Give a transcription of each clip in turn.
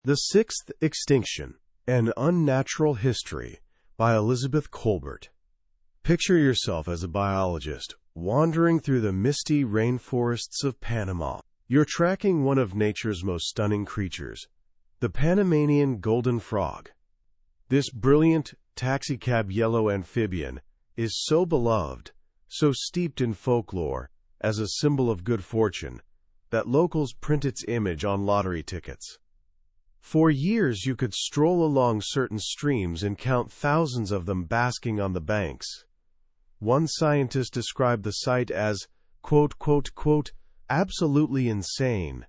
The Sixth Extinction, An Unnatural History by Elizabeth Kolbert. Picture yourself as a biologist wandering through the misty rainforests of Panama. You're tracking one of nature's most stunning creatures, the Panamanian golden frog. This brilliant taxicab yellow amphibian is so beloved, so steeped in folklore as a symbol of good fortune, that locals print its image on lottery tickets. For years you could stroll along certain streams and count thousands of them basking on the banks. One scientist described the sight as, quote, quote, quote, absolutely insane.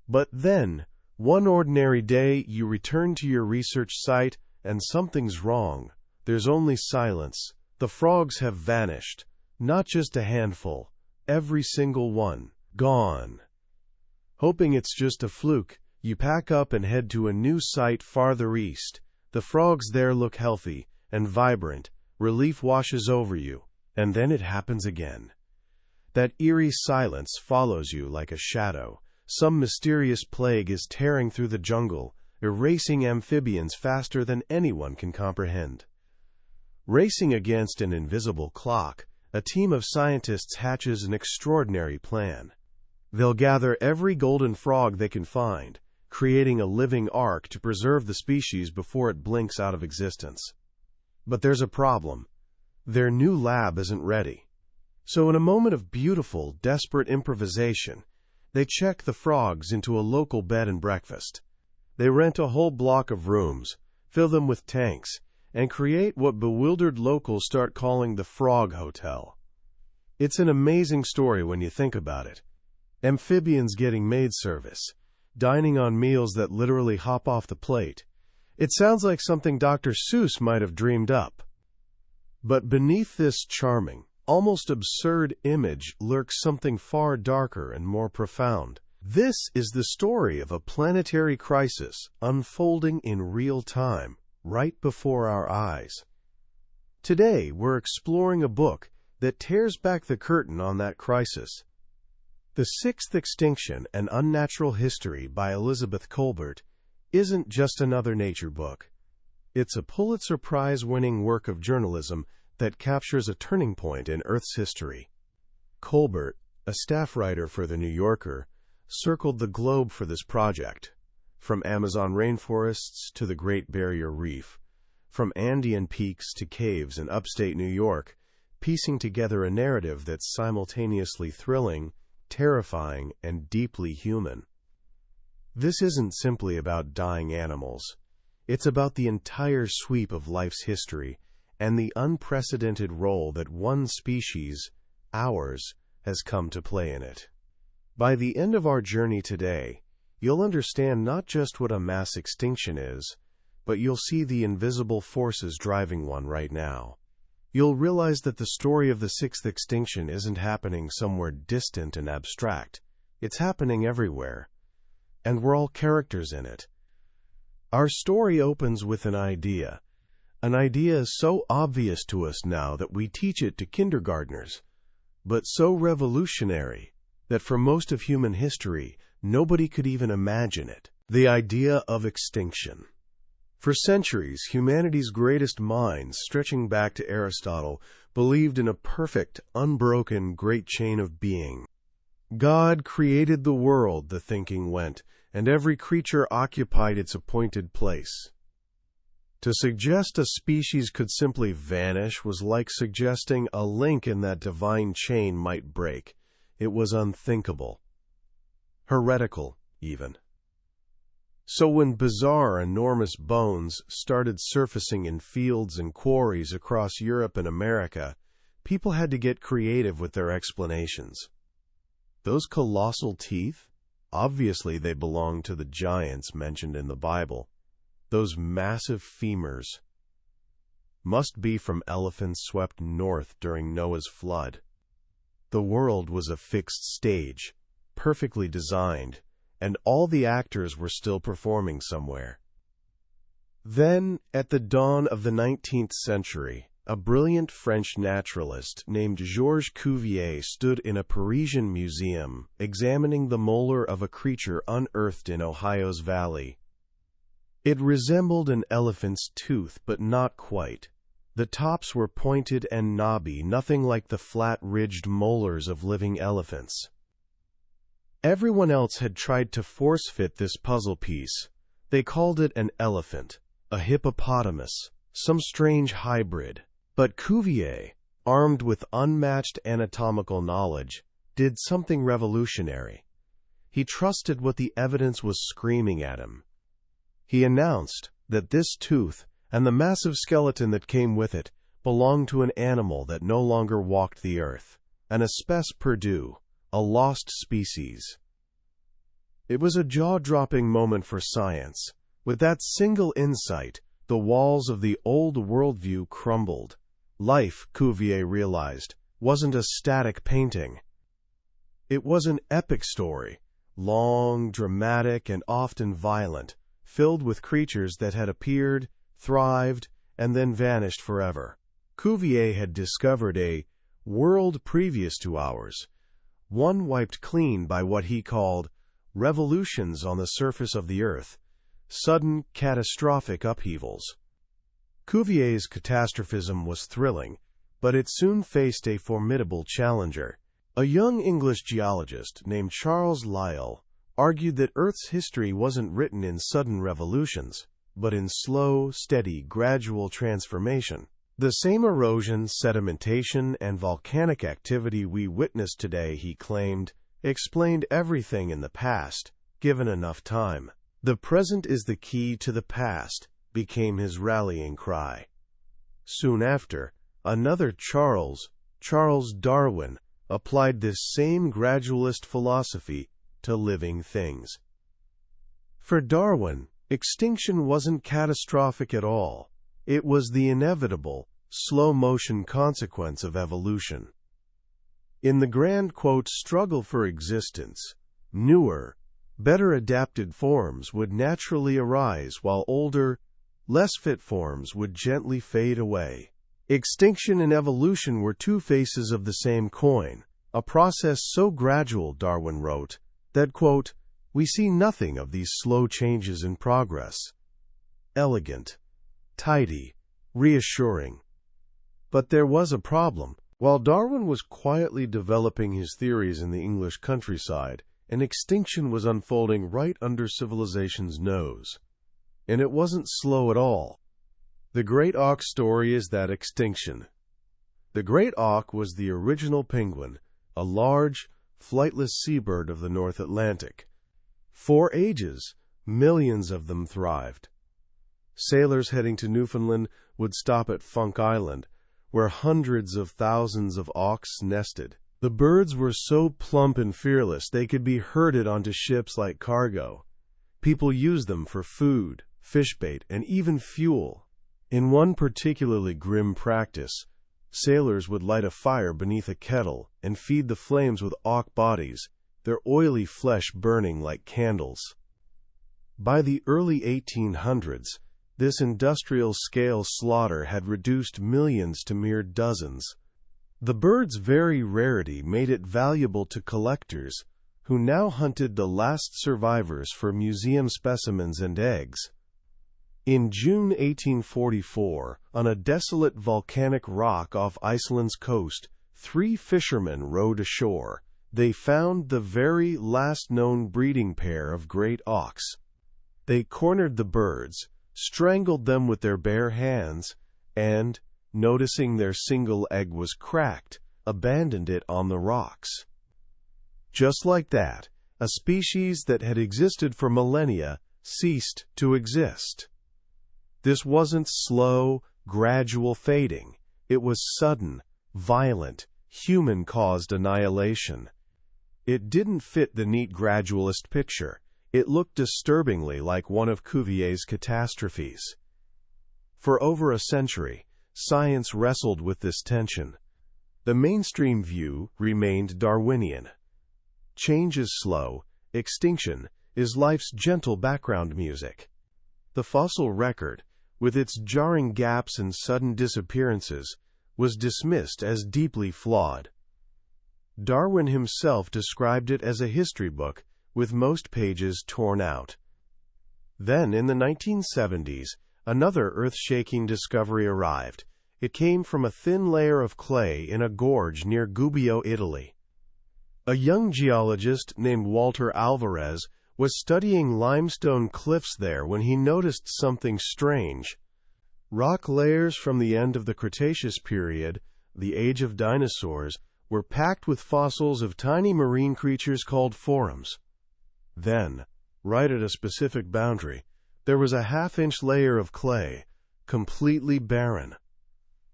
But then, one ordinary day, you return to your research site and something's wrong. There's only silence. The frogs have vanished. Not just a handful. Every single one. Gone. Hoping it's just a fluke, you pack up and head to a new site farther east. The frogs there look healthy and vibrant. Relief washes over you, and then it happens again. That eerie silence follows you like a shadow. Some mysterious plague is tearing through the jungle, erasing amphibians faster than anyone can comprehend. Racing against an invisible clock, a team of scientists hatches an extraordinary plan. They'll gather every golden frog they can find, creating a living ark to preserve the species before it blinks out of existence. But there's a problem. Their new lab isn't ready. So in a moment of beautiful, desperate improvisation, they check the frogs into a local bed and breakfast. They rent a whole block of rooms, fill them with tanks, and create what bewildered locals start calling the Frog Hotel. It's an amazing story when you think about it. Amphibians getting maid service, dining on meals that literally hop off the plate. It sounds like something Dr. Seuss might have dreamed up. But beneath this charming, almost absurd image lurks something far darker and more profound. This is the story of a planetary crisis unfolding in real time, right before our eyes. Today, we're exploring a book that tears back the curtain on that crisis. The Sixth Extinction, An Unnatural History by Elizabeth Kolbert isn't just another nature book. It's a Pulitzer Prize-winning work of journalism that captures a turning point in Earth's history. Kolbert, a staff writer for The New Yorker, circled the globe for this project. From Amazon rainforests to the Great Barrier Reef, from Andean peaks to caves in upstate New York, piecing together a narrative that's simultaneously thrilling, terrifying, and deeply human. This isn't simply about dying animals. It's about the entire sweep of life's history and the unprecedented role that one species, ours, has come to play in it. By the end of our journey today, you'll understand not just what a mass extinction is, but you'll see the invisible forces driving one right now. You'll realize that the story of the Sixth Extinction isn't happening somewhere distant and abstract. It's happening everywhere. And we're all characters in it. Our story opens with an idea. An idea so obvious to us now that we teach it to kindergartners, but so revolutionary that for most of human history, nobody could even imagine it. The idea of extinction. For centuries, humanity's greatest minds, stretching back to Aristotle, believed in a perfect, unbroken, great chain of being. God created the world, the thinking went, and every creature occupied its appointed place. To suggest a species could simply vanish was like suggesting a link in that divine chain might break. It was unthinkable. Heretical, even. So when bizarre, enormous bones started surfacing in fields and quarries across Europe and America, people had to get creative with their explanations. Those colossal teeth? Obviously they belonged to the giants mentioned in the Bible. Those massive femurs must be from elephants swept north during Noah's flood. The world was a fixed stage, perfectly designed, and all the actors were still performing somewhere. Then, at the dawn of the 19th century, a brilliant French naturalist named Georges Cuvier stood in a Parisian museum examining the molar of a creature unearthed in Ohio's valley. It resembled an elephant's tooth, but not quite. The tops were pointed and knobby, nothing like the flat-ridged molars of living elephants. Everyone else had tried to force-fit this puzzle piece. They called it an elephant, a hippopotamus, some strange hybrid. But Cuvier, armed with unmatched anatomical knowledge, did something revolutionary. He trusted what the evidence was screaming at him. He announced that this tooth, and the massive skeleton that came with it, belonged to an animal that no longer walked the earth, an espèce perdue, a lost species. It was a jaw-dropping moment for science. With that single insight, the walls of the old worldview crumbled. Life, Cuvier realized, wasn't a static painting. It was an epic story, long, dramatic, and often violent, filled with creatures that had appeared, thrived, and then vanished forever. Cuvier had discovered a world previous to ours, one wiped clean by what he called revolutions on the surface of the earth, sudden, catastrophic upheavals. Cuvier's catastrophism was thrilling, but it soon faced a formidable challenger. A young English geologist named Charles Lyell argued that Earth's history wasn't written in sudden revolutions, but in slow, steady, gradual transformation. The same erosion, sedimentation, and volcanic activity we witness today, he claimed, explained everything in the past, given enough time. The present is the key to the past, became his rallying cry. Soon after, another Charles Darwin, applied this same gradualist philosophy to living things. For Darwin, extinction wasn't catastrophic at all. It was the inevitable, slow-motion consequence of evolution. In the grand, quote, struggle for existence, newer, better adapted forms would naturally arise while older, less fit forms would gently fade away. Extinction and evolution were two faces of the same coin, a process so gradual, Darwin wrote, that, quote, we see nothing of these slow changes in progress. Elegant, tidy, reassuring. But there was a problem. While Darwin was quietly developing his theories in the English countryside, an extinction was unfolding right under civilization's nose. And it wasn't slow at all. The great auk story is that extinction. The great auk was the original penguin, a large, flightless seabird of the North Atlantic. For ages, millions of them thrived. Sailors heading to Newfoundland would stop at Funk Island, where hundreds of thousands of auks nested. The birds were so plump and fearless they could be herded onto ships like cargo. People used them for food, fish bait, and even fuel. In one particularly grim practice, sailors would light a fire beneath a kettle and feed the flames with auk bodies, their oily flesh burning like candles. By the early 1800s, this industrial-scale slaughter had reduced millions to mere dozens. The bird's very rarity made it valuable to collectors, who now hunted the last survivors for museum specimens and eggs. In June 1844, on a desolate volcanic rock off Iceland's coast, 3 fishermen rowed ashore. They found the very last known breeding pair of great auks. They cornered the birds, strangled them with their bare hands, and, noticing their single egg was cracked, abandoned it on the rocks. Just like that, a species that had existed for millennia ceased to exist. This wasn't slow, gradual fading. It was sudden, violent, human-caused annihilation. It didn't fit the neat gradualist picture. It looked disturbingly like one of Cuvier's catastrophes. For over a century, science wrestled with this tension. The mainstream view remained Darwinian. Change is slow, extinction is life's gentle background music. The fossil record, with its jarring gaps and sudden disappearances, was dismissed as deeply flawed. Darwin himself described it as a history book, with most pages torn out. Then, in the 1970s, another earth-shaking discovery arrived. It came from a thin layer of clay in a gorge near Gubbio, Italy. A young geologist named Walter Alvarez was studying limestone cliffs there when he noticed something strange. Rock layers from the end of the Cretaceous period, the age of dinosaurs, were packed with fossils of tiny marine creatures called forams. Then, right at a specific boundary, there was a half-inch layer of clay, completely barren.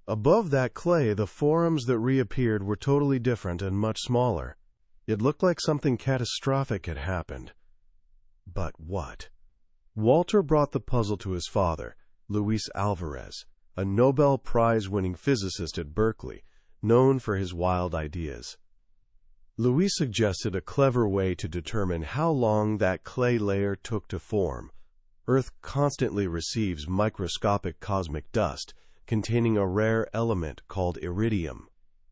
Above that clay, the forams that reappeared were totally different and much smaller. It looked like something catastrophic had happened. But what? Walter brought the puzzle to his father, Luis Alvarez, a Nobel Prize-winning physicist at Berkeley, known for his wild ideas. Luis suggested a clever way to determine how long that clay layer took to form. Earth constantly receives microscopic cosmic dust containing a rare element called iridium.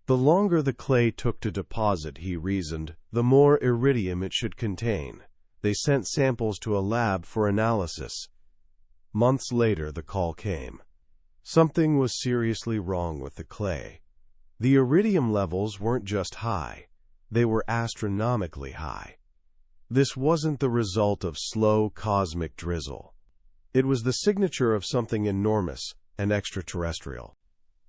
The longer the clay took to deposit, he reasoned, the more iridium it should contain. They sent samples to a lab for analysis. Months later, the call came. Something was seriously wrong with the clay. The iridium levels weren't just high. They were astronomically high. This wasn't the result of slow cosmic drizzle. It was the signature of something enormous and extraterrestrial.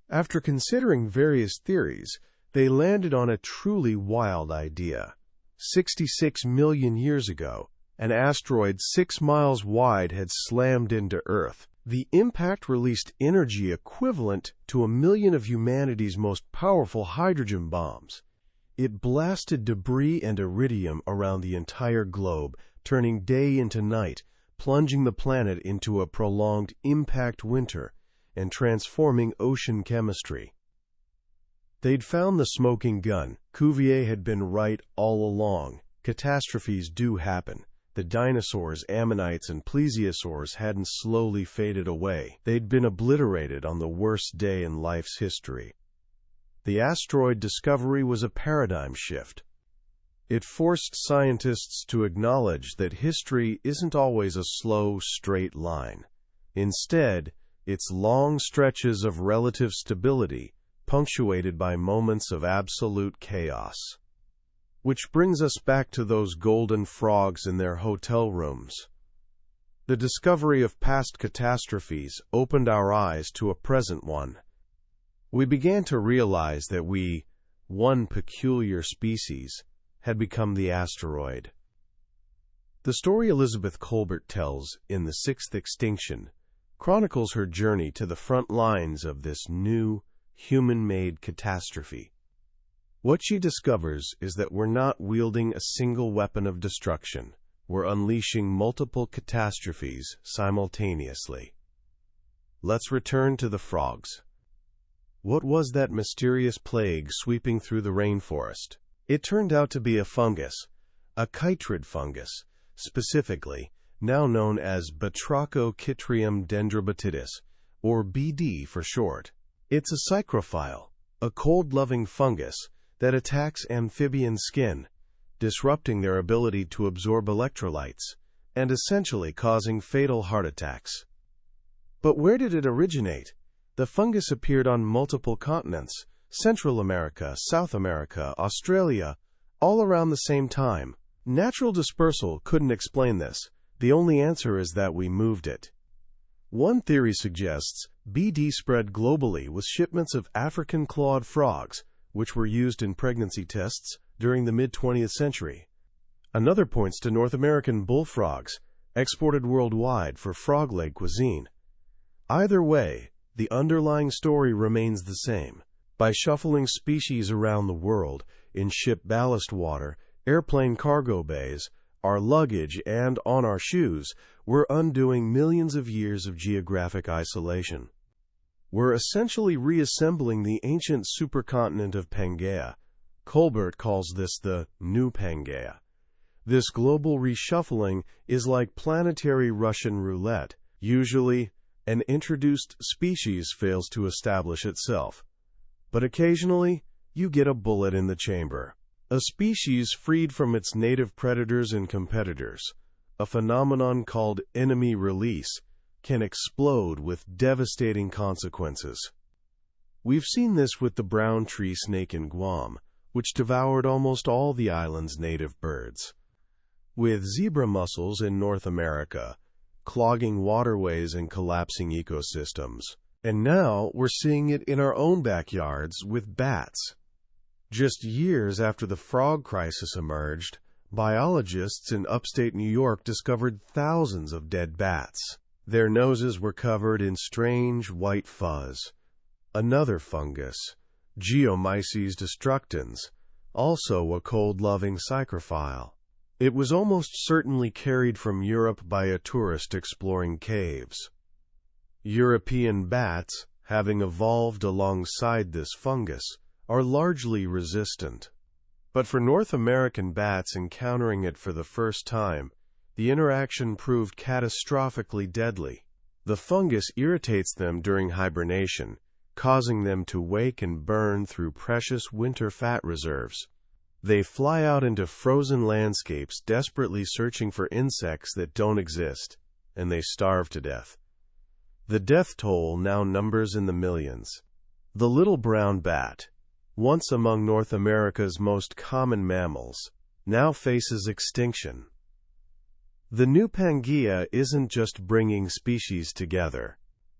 After considering various theories, they landed on a truly wild idea. 66 million years ago, an asteroid 6 miles wide had slammed into Earth. The impact released energy equivalent to 1 million of humanity's most powerful hydrogen bombs. It blasted debris and iridium around the entire globe, turning day into night, plunging the planet into a prolonged impact winter, and transforming ocean chemistry. They'd found the smoking gun. Cuvier had been right all along. Catastrophes do happen. The dinosaurs, ammonites, and plesiosaurs hadn't slowly faded away. They'd been obliterated on the worst day in life's history. The asteroid discovery was a paradigm shift. It forced scientists to acknowledge that history isn't always a slow, straight line. Instead, it's long stretches of relative stability, punctuated by moments of absolute chaos. Which brings us back to those golden frogs in their hotel rooms. The discovery of past catastrophes opened our eyes to a present one. We began to realize that we, one peculiar species, had become the asteroid. The story Elizabeth Kolbert tells in The Sixth Extinction chronicles her journey to the front lines of this new, human-made catastrophe. What she discovers is that we're not wielding a single weapon of destruction. We're unleashing multiple catastrophes simultaneously. Let's return to the frogs. What was that mysterious plague sweeping through the rainforest? It turned out to be a fungus, a chytrid fungus, specifically, now known as Batrachochytrium dendrobatidis, or BD for short. It's a psychrophile, a cold-loving fungus that attacks amphibian skin, disrupting their ability to absorb electrolytes, and essentially causing fatal heart attacks. But where did it originate? The fungus appeared on multiple continents, Central America, South America, Australia, all around the same time. Natural dispersal couldn't explain this. The only answer is that we moved it. One theory suggests BD spread globally with shipments of African clawed frogs, which were used in pregnancy tests during the mid-20th century. Another points to North American bullfrogs, exported worldwide for frog leg cuisine. Either way, the underlying story remains the same. By shuffling species around the world, in ship ballast water, airplane cargo bays, our luggage, and on our shoes, we're undoing millions of years of geographic isolation. We're essentially reassembling the ancient supercontinent of Pangaea. Kolbert calls this the New Pangaea. This global reshuffling is like planetary Russian roulette. Usually, an introduced species fails to establish itself. But occasionally, you get a bullet in the chamber. A species freed from its native predators and competitors. a phenomenon called enemy release, can explode with devastating consequences. We've seen this with the brown tree snake in Guam, which devoured almost all the island's native birds. With zebra mussels in North America, clogging waterways and collapsing ecosystems. And now we're seeing it in our own backyards with bats. Just years after the frog crisis emerged, biologists in upstate New York discovered thousands of dead bats. Their noses were covered in strange white fuzz. Another fungus, Geomyces destructans, also a cold-loving psychrophile. It was almost certainly carried from Europe by a tourist exploring caves. European bats, having evolved alongside this fungus, are largely resistant. But for North American bats encountering it for the first time, the interaction proved catastrophically deadly. The fungus irritates them during hibernation, causing them to wake and burn through precious winter fat reserves. They fly out into frozen landscapes desperately searching for insects that don't exist, and they starve to death. The death toll now numbers in the millions. The little brown bat, once among North America's most common mammals, now faces extinction. The new Pangaea isn't just bringing species together.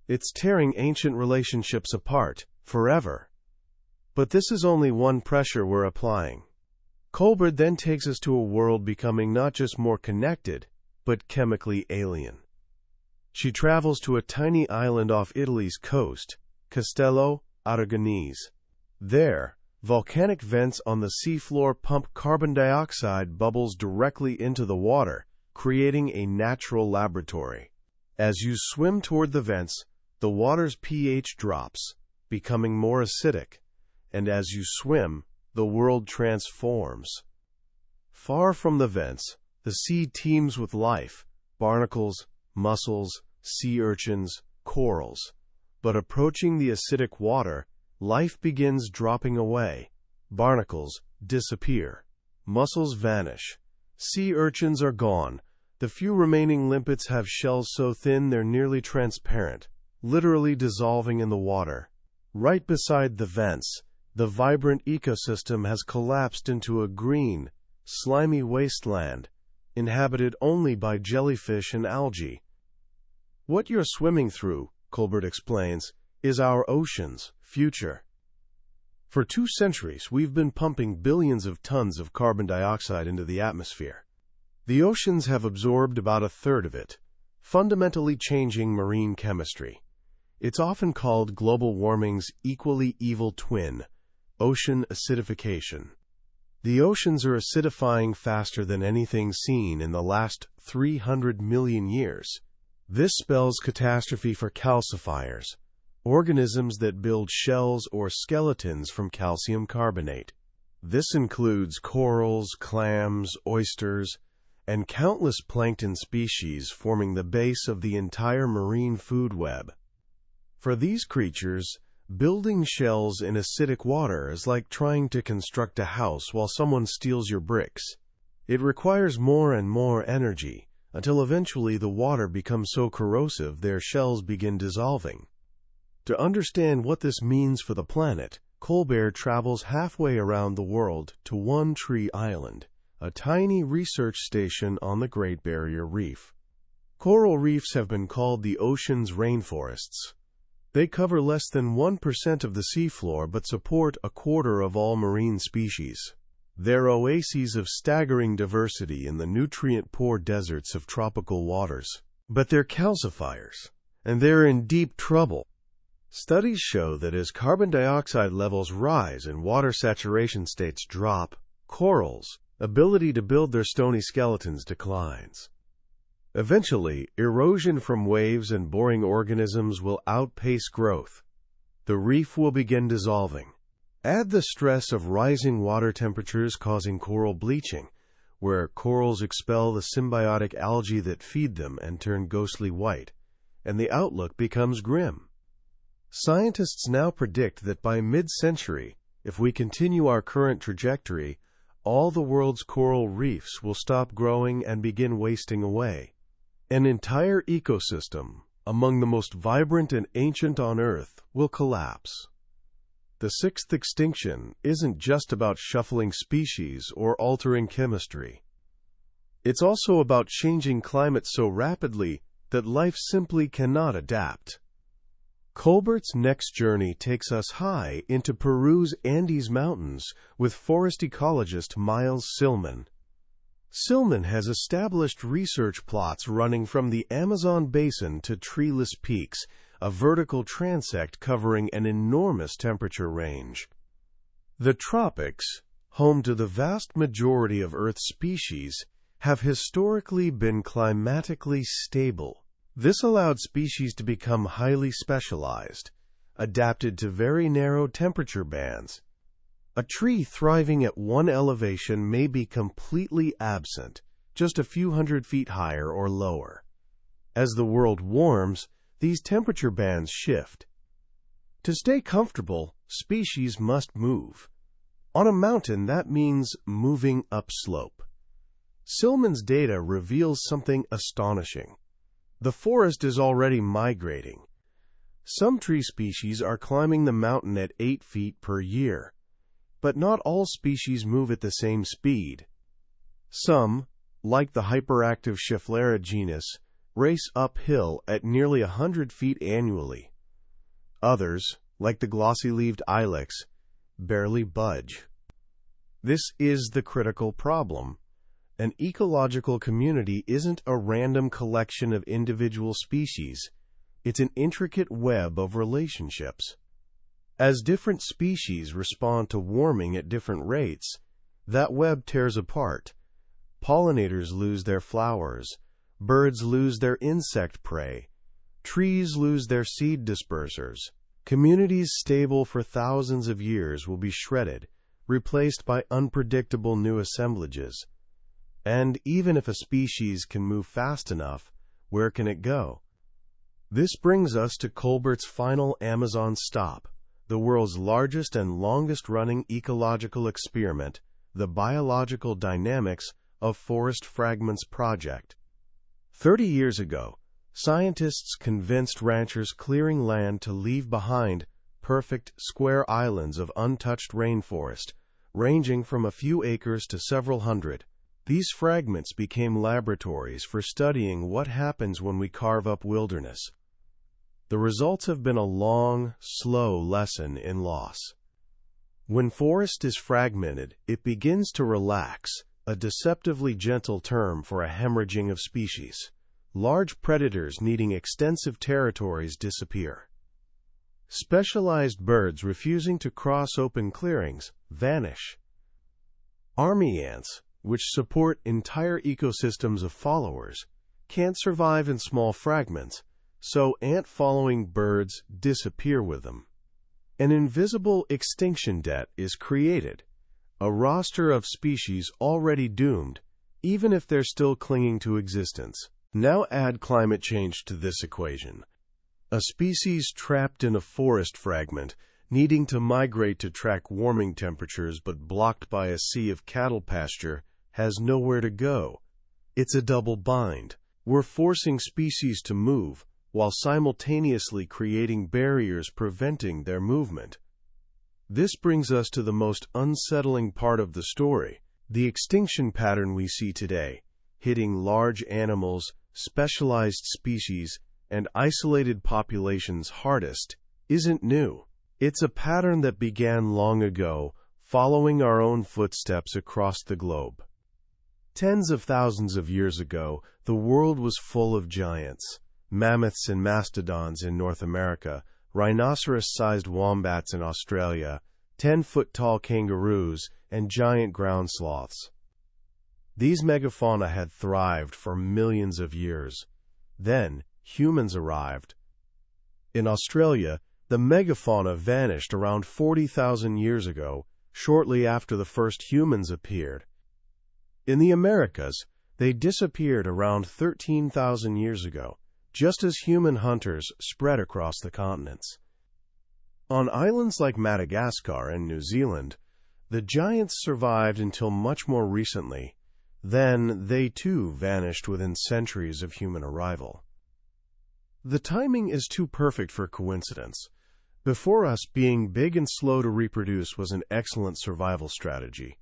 It's tearing ancient relationships apart, forever. But this is only one pressure we're applying. Kolbert then takes us to a world becoming not just more connected, but chemically alien. She travels to a tiny island off Italy's coast, Castello Aragonese. There, volcanic vents on the seafloor pump carbon dioxide bubbles directly into the water, creating a natural laboratory. As you swim toward the vents, the water's pH drops, becoming more acidic, and as you swim, the world transforms. Far from the vents, the sea teems with life, barnacles, mussels, sea urchins, corals. But approaching the acidic water, life begins dropping away. Barnacles disappear. Mussels vanish. Sea urchins are gone. The few remaining limpets have shells so thin they're nearly transparent, literally dissolving in the water. Right beside the vents, the vibrant ecosystem has collapsed into a green, slimy wasteland, inhabited only by jellyfish and algae. What you're swimming through, Kolbert explains, is our ocean's future. For 2 centuries, we've been pumping billions of tons of carbon dioxide into the atmosphere. The oceans have absorbed about a third of it, fundamentally changing marine chemistry. It's often called global warming's equally evil twin, ocean acidification. The oceans are acidifying faster than anything seen in the last 300 million years. This spells catastrophe for calcifiers, organisms that build shells or skeletons from calcium carbonate. This includes corals, clams, oysters, and countless plankton species forming the base of the entire marine food web. For these creatures, building shells in acidic water is like trying to construct a house while someone steals your bricks. It requires more and more energy, until eventually the water becomes so corrosive their shells begin dissolving. To understand what this means for the planet, Kolbert travels halfway around the world to One Tree Island, a tiny research station on the Great Barrier Reef. Coral reefs have been called the ocean's rainforests. They cover less than 1% of the seafloor but support a quarter of all marine species. They're oases of staggering diversity in the nutrient-poor deserts of tropical waters. But they're calcifiers, and they're in deep trouble. Studies show that as carbon dioxide levels rise and water saturation states drop, corals' ability to build their stony skeletons declines. Eventually, erosion from waves and boring organisms will outpace growth. The reef will begin dissolving. Add the stress of rising water temperatures causing coral bleaching, where corals expel the symbiotic algae that feed them and turn ghostly white, and the outlook becomes grim. Scientists now predict that by mid-century, if we continue our current trajectory, all the world's coral reefs will stop growing and begin wasting away. An entire ecosystem, among the most vibrant and ancient on Earth, will collapse. The sixth extinction isn't just about shuffling species or altering chemistry. It's also about changing climate so rapidly that life simply cannot adapt. Kolbert's next journey takes us high into Peru's Andes Mountains with forest ecologist Miles Silman. Silman has established research plots running from the Amazon basin to treeless peaks, a vertical transect covering an enormous temperature range. The tropics, home to the vast majority of Earth's species, have historically been climatically stable. This allowed species to become highly specialized, adapted to very narrow temperature bands. A tree thriving at one elevation may be completely absent, just a few hundred feet higher or lower. As the world warms, these temperature bands shift. To stay comfortable, species must move. On a mountain, that means moving upslope. Silman's data reveals something astonishing. The forest is already migrating. Some tree species are climbing the mountain at 8 feet per year, but not all species move at the same speed. Some, like the hyperactive Schefflera genus, race uphill at nearly 100 feet annually. Others, like the glossy-leaved ilex, barely budge. This is the critical problem. An ecological community isn't a random collection of individual species. It's an intricate web of relationships. As different species respond to warming at different rates, that web tears apart. Pollinators lose their flowers. Birds lose their insect prey. Trees lose their seed dispersers. Communities stable for thousands of years will be shredded, replaced by unpredictable new assemblages. And even if a species can move fast enough, where can it go? This brings us to Kolbert's final Amazon stop, the world's largest and longest-running ecological experiment, the Biological Dynamics of Forest Fragments Project. 30 years ago, scientists convinced ranchers clearing land to leave behind perfect square islands of untouched rainforest, ranging from a few acres to several hundred. These fragments became laboratories for studying what happens when we carve up wilderness. The results have been a long, slow lesson in loss. When forest is fragmented, it begins to relax, a deceptively gentle term for a hemorrhaging of species. Large predators needing extensive territories disappear. Specialized birds refusing to cross open clearings vanish. Army ants, which support entire ecosystems of followers, can't survive in small fragments, so ant-following birds disappear with them. An invisible extinction debt is created, a roster of species already doomed, even if they're still clinging to existence. Now add climate change to this equation. A species trapped in a forest fragment, needing to migrate to track warming temperatures but blocked by a sea of cattle pasture, has nowhere to go. It's a double bind. We're forcing species to move, while simultaneously creating barriers preventing their movement. This brings us to the most unsettling part of the story. The extinction pattern we see today, hitting large animals, specialized species, and isolated populations hardest, isn't new. It's a pattern that began long ago, following our own footsteps across the globe. Tens of thousands of years ago, the world was full of giants, mammoths and mastodons in North America, rhinoceros-sized wombats in Australia, 10-foot-tall kangaroos, and giant ground sloths. These megafauna had thrived for millions of years. Then, humans arrived. In Australia, the megafauna vanished around 40,000 years ago, shortly after the first humans appeared. In the Americas, they disappeared around 13,000 years ago, just as human hunters spread across the continents. On islands like Madagascar and New Zealand, The giants survived until much more recently. Then they too vanished within centuries of human arrival. The timing is too perfect for coincidence. Before us, being big and slow to reproduce was an excellent survival strategy.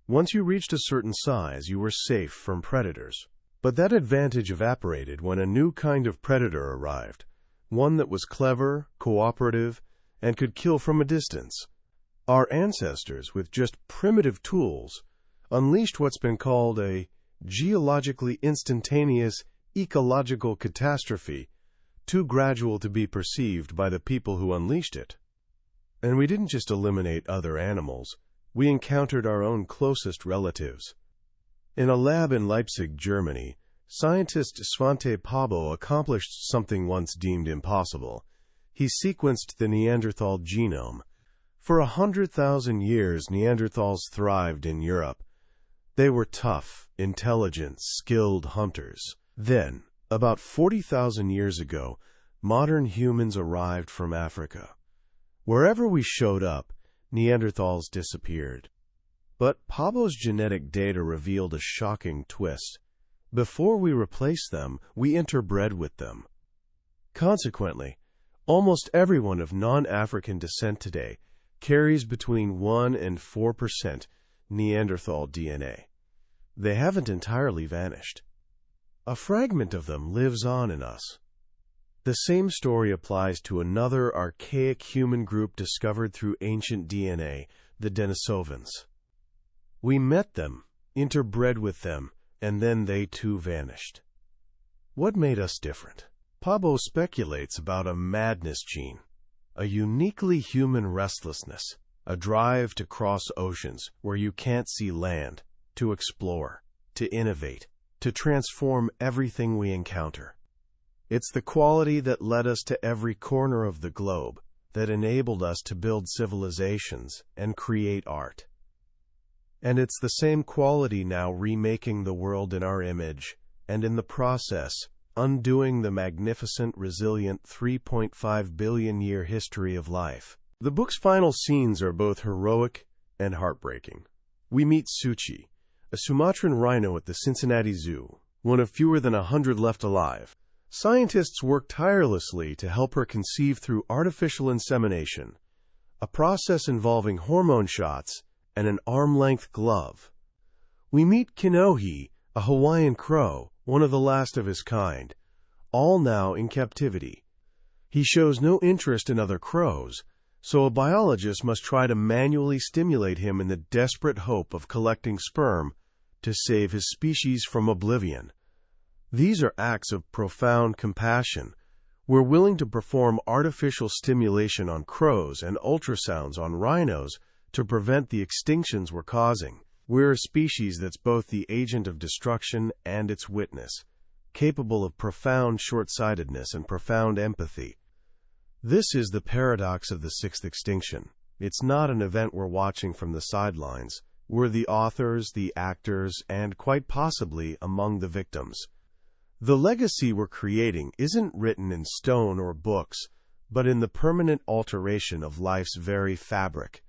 Once you reached a certain size, you were safe from predators. But that advantage evaporated when a new kind of predator arrived, one that was clever, cooperative, and could kill from a distance. Our ancestors, with just primitive tools, unleashed what's been called a geologically instantaneous ecological catastrophe, too gradual to be perceived by the people who unleashed it. And we didn't just eliminate other animals, we encountered our own closest relatives. In a lab in Leipzig, Germany, scientist Svante Pääbo accomplished something once deemed impossible. He sequenced the Neanderthal genome. For 100,000 years, Neanderthals thrived in Europe. They were tough, intelligent, skilled hunters. Then, about 40,000 years ago, modern humans arrived from Africa. Wherever we showed up, Neanderthals disappeared. But Pääbo's genetic data revealed a shocking twist. Before we replaced them, we interbred with them. Consequently, almost everyone of non-African descent today carries between 1 and 4% Neanderthal DNA. They haven't entirely vanished. A fragment of them lives on in us. The same story applies to another archaic human group discovered through ancient DNA, the Denisovans. We met them, interbred with them, and then they too vanished. What made us different? Pääbo speculates about a madness gene, a uniquely human restlessness, a drive to cross oceans where you can't see land, to explore, to innovate, to transform everything we encounter. It's the quality that led us to every corner of the globe, that enabled us to build civilizations and create art. And it's the same quality now remaking the world in our image, and in the process, undoing the magnificent, resilient 3.5 billion year history of life. The book's final scenes are both heroic and heartbreaking. We meet Suchi, a Sumatran rhino at the Cincinnati Zoo, one of fewer than 100 left alive. Scientists work tirelessly to help her conceive through artificial insemination, a process involving hormone shots and an arm-length glove. We meet Kinohi, a Hawaiian crow, one of the last of his kind, all now in captivity. He shows no interest in other crows, so a biologist must try to manually stimulate him in the desperate hope of collecting sperm to save his species from oblivion. These are acts of profound compassion. We're willing to perform artificial stimulation on crows and ultrasounds on rhinos to prevent the extinctions we're causing. We're a species that's both the agent of destruction and its witness, capable of profound short-sightedness and profound empathy. This is the paradox of the Sixth Extinction. It's not an event we're watching from the sidelines. We're the authors, the actors, and quite possibly among the victims. The legacy we're creating isn't written in stone or books, but in the permanent alteration of life's very fabric.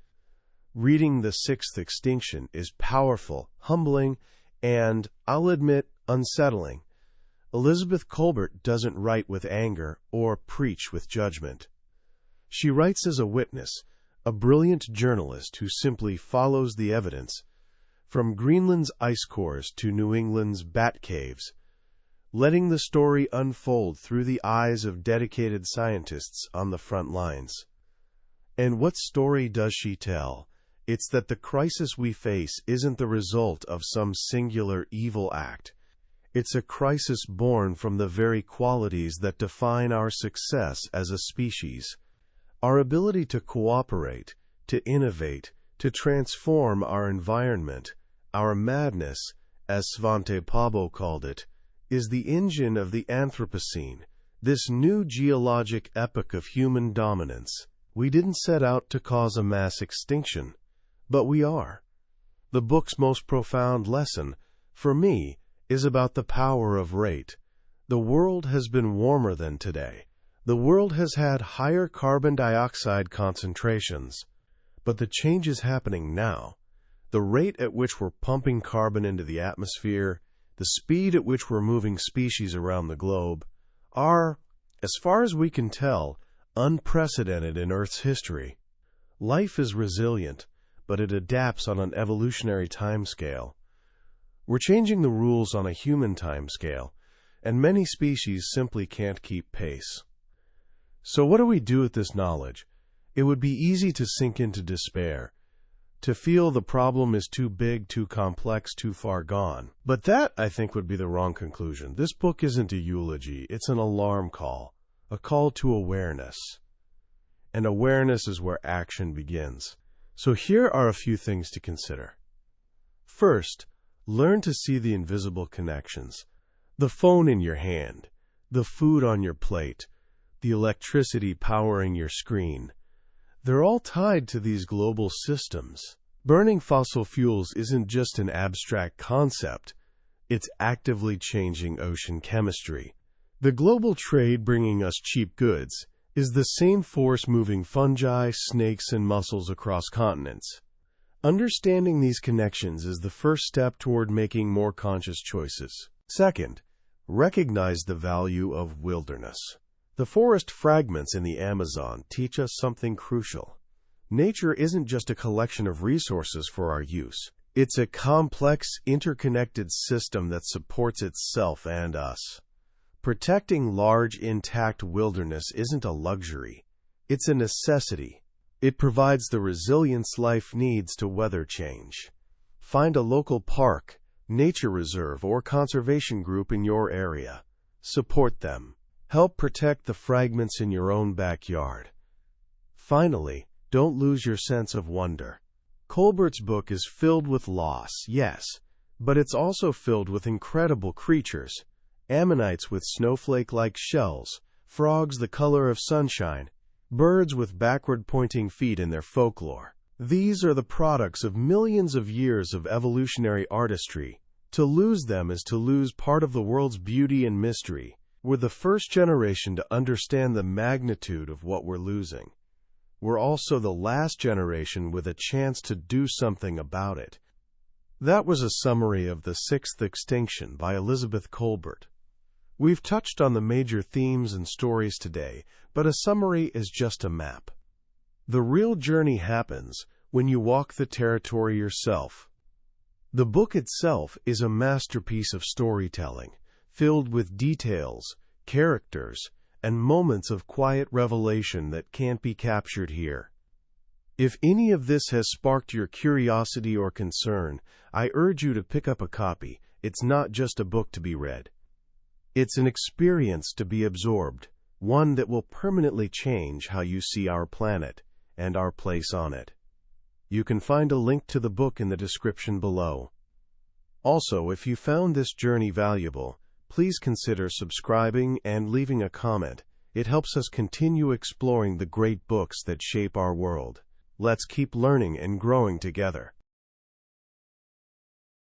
Reading The Sixth Extinction is powerful, humbling, and, I'll admit, unsettling. Elizabeth Kolbert doesn't write with anger or preach with judgment. She writes as a witness, a brilliant journalist who simply follows the evidence, from Greenland's ice cores to New England's bat caves, letting the story unfold through the eyes of dedicated scientists on the front lines. And what story does she tell? It's that the crisis we face isn't the result of some singular evil act. It's a crisis born from the very qualities that define our success as a species. Our ability to cooperate, to innovate, to transform our environment, our madness, as Svante Pääbo called it, is the engine of the Anthropocene, this new geologic epoch of human dominance. We didn't set out to cause a mass extinction, but we are. The book's most profound lesson, for me, is about the power of rate. The world has been warmer than today. The world has had higher carbon dioxide concentrations. But the change is happening now. The rate at which we're pumping carbon into the atmosphere, the speed at which we're moving species around the globe, are, as far as we can tell, unprecedented in Earth's history. Life is resilient, but it adapts on an evolutionary timescale. We're changing the rules on a human timescale, and many species simply can't keep pace. So what do we do with this knowledge? It would be easy to sink into despair, to feel the problem is too big, too complex, too far gone. But that, I think, would be the wrong conclusion. This book isn't a eulogy, it's an alarm call, a call to awareness. And awareness is where action begins. So here are a few things to consider. First, learn to see the invisible connections. The phone in your hand, the food on your plate, the electricity powering your screen. They're all tied to these global systems. Burning fossil fuels isn't just an abstract concept. It's actively changing ocean chemistry. The global trade bringing us cheap goods is the same force moving fungi, snakes, and mussels across continents. Understanding these connections is the first step toward making more conscious choices. Second, recognize the value of wilderness. The forest fragments in the Amazon teach us something crucial. Nature isn't just a collection of resources for our use. It's a complex, interconnected system that supports itself and us. Protecting large, intact wilderness isn't a luxury. It's a necessity. It provides the resilience life needs to weather change. Find a local park, nature reserve, or conservation group in your area. Support them. Help protect the fragments in your own backyard. Finally, don't lose your sense of wonder. Kolbert's book is filled with loss, yes, but it's also filled with incredible creatures. Ammonites with snowflake-like shells, frogs the color of sunshine, birds with backward-pointing feet in their folklore. These are the products of millions of years of evolutionary artistry. To lose them is to lose part of the world's beauty and mystery. We're the first generation to understand the magnitude of what we're losing. We're also the last generation with a chance to do something about it. That was a summary of The Sixth Extinction by Elizabeth Kolbert. We've touched on the major themes and stories today, but a summary is just a map. The real journey happens when you walk the territory yourself. The book itself is a masterpiece of storytelling, filled with details, characters, and moments of quiet revelation that can't be captured here. If any of this has sparked your curiosity or concern, I urge you to pick up a copy. It's not just a book to be read. It's an experience to be absorbed, one that will permanently change how you see our planet and our place on it. You can find a link to the book in the description below. Also, if you found this journey valuable, please consider subscribing and leaving a comment. It helps us continue exploring the great books that shape our world. Let's keep learning and growing together.